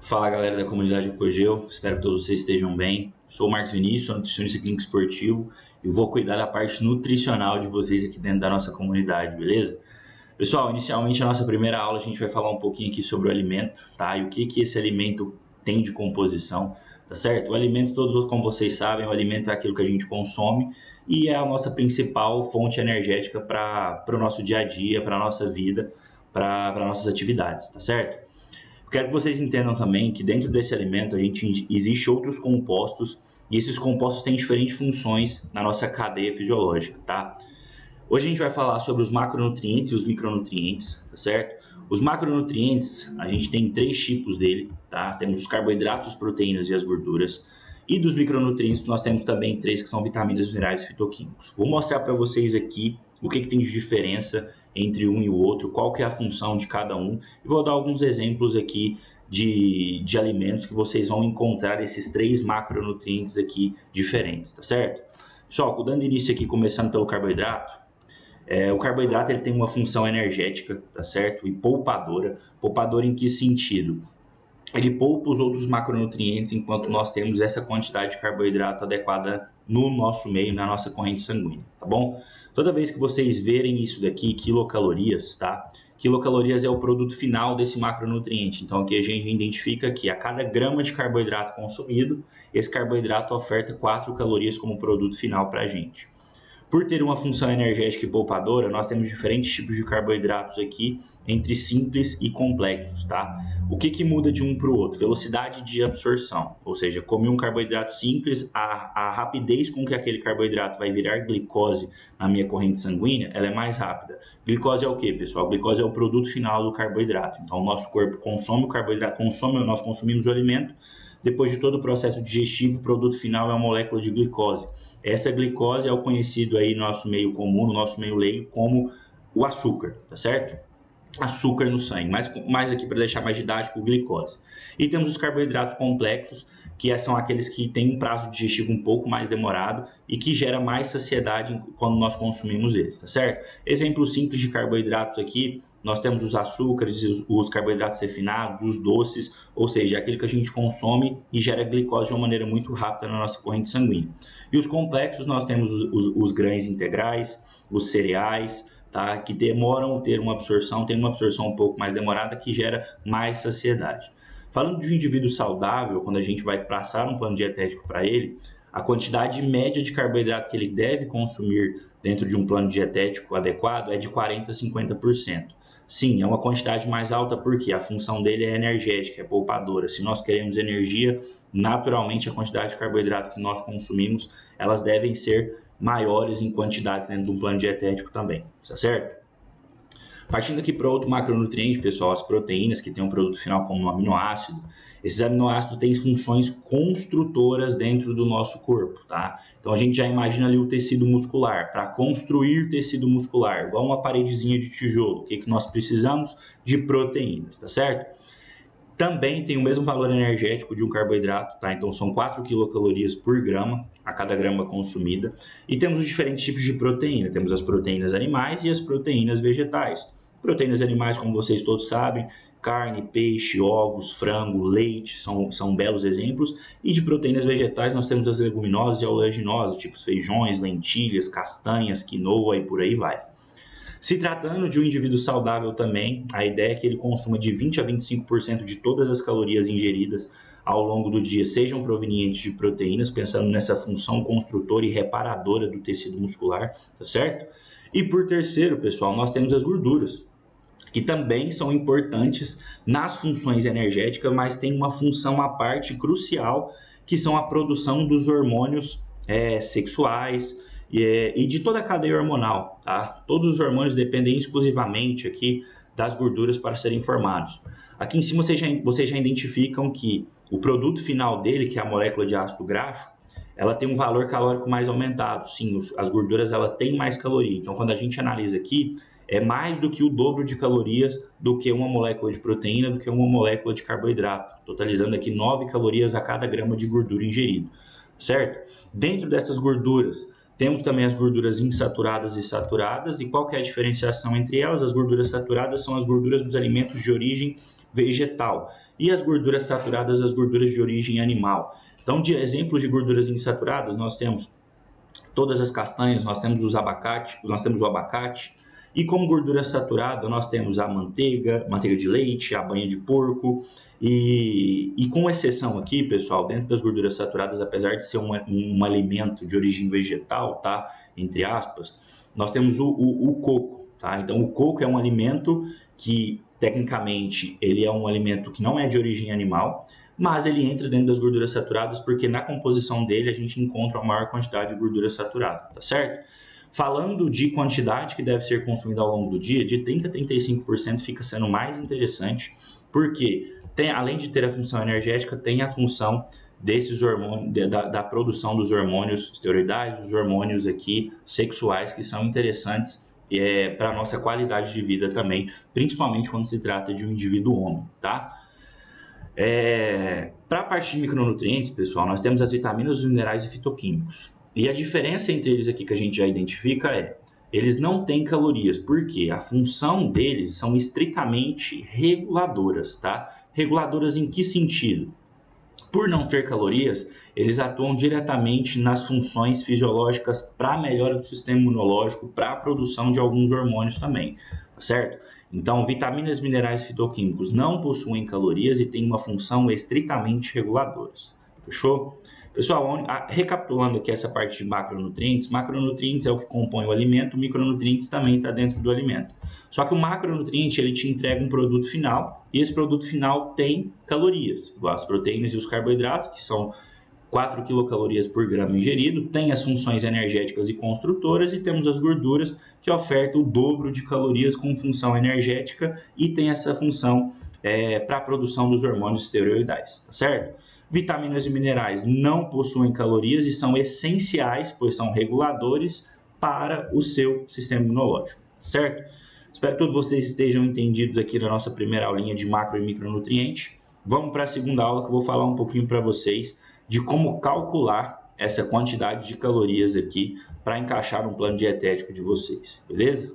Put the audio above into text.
Fala galera da comunidade Apogeu, espero que todos vocês estejam bem. Sou o Marcos Vinícius, sou nutricionista clínico esportivo e vou cuidar da parte nutricional de vocês aqui dentro da nossa comunidade, beleza? Pessoal, inicialmente na nossa primeira aula a gente vai falar um pouquinho aqui sobre o alimento, tá? E o que esse alimento tem de composição, tá certo? O alimento, todos como vocês sabem, o alimento é aquilo que a gente consome e é a nossa principal fonte energética para o nosso dia a dia, para a nossa vida, para nossas atividades, tá certo? Quero que vocês entendam também que dentro desse alimento existe outros compostos e esses compostos têm diferentes funções na nossa cadeia fisiológica, tá? Hoje a gente vai falar sobre os macronutrientes e os micronutrientes, tá certo? Os macronutrientes, a gente tem três tipos dele, tá? Temos os carboidratos, as proteínas e as gorduras. E dos micronutrientes nós temos também três que são vitaminas, minerais e fitoquímicos. Vou mostrar para vocês aqui o que tem de diferença entre um e o outro, qual que é a função de cada um. E vou dar alguns exemplos aqui de alimentos que vocês vão encontrar esses três macronutrientes aqui diferentes, tá certo? Pessoal, dando início aqui, começando pelo carboidrato. O carboidrato ele tem uma função energética, tá certo? E poupadora. Poupadora em que sentido? Ele poupa os outros macronutrientes enquanto nós temos essa quantidade de carboidrato adequada no nosso meio, na nossa corrente sanguínea, tá bom? Toda vez que vocês verem isso daqui, quilocalorias, tá? Quilocalorias é o produto final desse macronutriente. Então aqui a gente identifica que a cada grama de carboidrato consumido, esse carboidrato oferta 4 calorias como produto final para a gente. Por ter uma função energética e poupadora, nós temos diferentes tipos de carboidratos aqui, entre simples e complexos, tá? O que muda de um para o outro? Velocidade de absorção, ou seja, comer um carboidrato simples, a rapidez com que aquele carboidrato vai virar glicose na minha corrente sanguínea, ela é mais rápida. Glicose é o que, pessoal? Glicose é o produto final do carboidrato. Então, o nosso corpo consome o carboidrato, nós consumimos o alimento, depois de todo o processo digestivo, o produto final é uma molécula de glicose. Essa glicose é o conhecido aí no nosso meio comum, no nosso meio leigo, como o açúcar, tá certo? Açúcar no sangue, mais aqui para deixar mais didático, glicose. E temos os carboidratos complexos, que são aqueles que têm um prazo digestivo um pouco mais demorado e que gera mais saciedade quando nós consumimos eles, tá certo? Exemplo simples de carboidratos aqui, nós temos os açúcares, os carboidratos refinados, os doces, ou seja, aquilo que a gente consome e gera glicose de uma maneira muito rápida na nossa corrente sanguínea. E os complexos, nós temos os grãos integrais, os cereais, tá? Que demoram a ter uma absorção, tem uma absorção um pouco mais demorada que gera mais saciedade. Falando de um indivíduo saudável, quando a gente vai passar um plano dietético para ele, a quantidade média de carboidrato que ele deve consumir dentro de um plano dietético adequado é de 40% a 50%. Sim, é uma quantidade mais alta porque a função dele é energética, é poupadora. Se nós queremos energia, naturalmente a quantidade de carboidrato que nós consumimos, elas devem ser maiores em quantidades dentro de um plano dietético também, tá certo? Partindo aqui para outro macronutriente, pessoal, as proteínas, que tem um produto final como um aminoácido. Esses aminoácidos têm funções construtoras dentro do nosso corpo, tá? Então a gente já imagina ali o tecido muscular. Para construir tecido muscular, igual uma paredezinha de tijolo, o que nós precisamos? De proteínas, tá certo? Também tem o mesmo valor energético de um carboidrato, tá? Então são 4 quilocalorias por grama, a cada grama consumida. E temos os diferentes tipos de proteína. Temos as proteínas animais e as proteínas vegetais. Proteínas animais, como vocês todos sabem, carne, peixe, ovos, frango, leite, são belos exemplos. E de proteínas vegetais nós temos as leguminosas e oleaginosas, tipo feijões, lentilhas, castanhas, quinoa e por aí vai. Se tratando de um indivíduo saudável também, a ideia é que ele consuma de 20 a 25% de todas as calorias ingeridas ao longo do dia sejam provenientes de proteínas, pensando nessa função construtora e reparadora do tecido muscular, tá certo? E por terceiro, pessoal, nós temos as gorduras, que também são importantes nas funções energéticas, mas tem uma função à parte crucial, que são a produção dos hormônios sexuais, e de toda a cadeia hormonal, tá? Todos os hormônios dependem exclusivamente aqui das gorduras para serem formados. Aqui em cima vocês já identificam que o produto final dele, que é a molécula de ácido graxo, ela tem um valor calórico mais aumentado. Sim, as gorduras ela têm mais caloria. Então, quando a gente analisa aqui, é mais do que o dobro de calorias do que uma molécula de proteína, do que uma molécula de carboidrato, totalizando aqui 9 calorias a cada grama de gordura ingerido, certo? Dentro dessas gorduras, temos também as gorduras insaturadas e saturadas. E qual que é a diferenciação entre elas? As gorduras saturadas são as gorduras dos alimentos de origem vegetal. e as gorduras saturadas, as gorduras de origem animal. Então, de exemplos de gorduras insaturadas, nós temos todas as castanhas, nós temos o abacate, e como gordura saturada, nós temos a manteiga de leite, a banha de porco, e com exceção aqui, pessoal, dentro das gorduras saturadas, apesar de ser um alimento de origem vegetal, tá? Entre aspas, nós temos o coco, tá? Então, o coco é um alimento que, tecnicamente, ele é um alimento que não é de origem animal, mas ele entra dentro das gorduras saturadas porque na composição dele a gente encontra uma maior quantidade de gordura saturada, tá certo? Falando de quantidade que deve ser consumida ao longo do dia, de 30% a 35% fica sendo mais interessante, porque além de ter a função energética, tem a função desses hormônios, da produção dos hormônios esteroidais, dos hormônios aqui sexuais, que são interessantes para a nossa qualidade de vida também, principalmente quando se trata de um indivíduo homem, tá? Para a parte de micronutrientes, pessoal, nós temos as vitaminas, os minerais e fitoquímicos. E a diferença entre eles aqui que a gente já identifica eles não têm calorias, porque a função deles são estritamente reguladoras, tá? Reguladoras em que sentido? Por não ter calorias, eles atuam diretamente nas funções fisiológicas para a melhora do sistema imunológico, para a produção de alguns hormônios também, tá certo? Então, vitaminas, minerais e fitoquímicos não possuem calorias e têm uma função estritamente reguladoras, fechou? Pessoal, recapitulando aqui essa parte de macronutrientes é o que compõe o alimento, micronutrientes também está dentro do alimento. Só que o macronutriente ele te entrega um produto final e esse produto final tem calorias, igual as proteínas e os carboidratos, que são 4 quilocalorias por grama ingerido, tem as funções energéticas e construtoras e temos as gorduras que ofertam o dobro de calorias com função energética e tem essa função para a produção dos hormônios esteroidais, tá certo? Vitaminas e minerais não possuem calorias e são essenciais, pois são reguladores para o seu sistema imunológico, certo? Espero que todos vocês estejam entendidos aqui na nossa primeira aulinha de macro e micronutriente. Vamos para a segunda aula que eu vou falar um pouquinho para vocês de como calcular essa quantidade de calorias aqui para encaixar no plano dietético de vocês, beleza?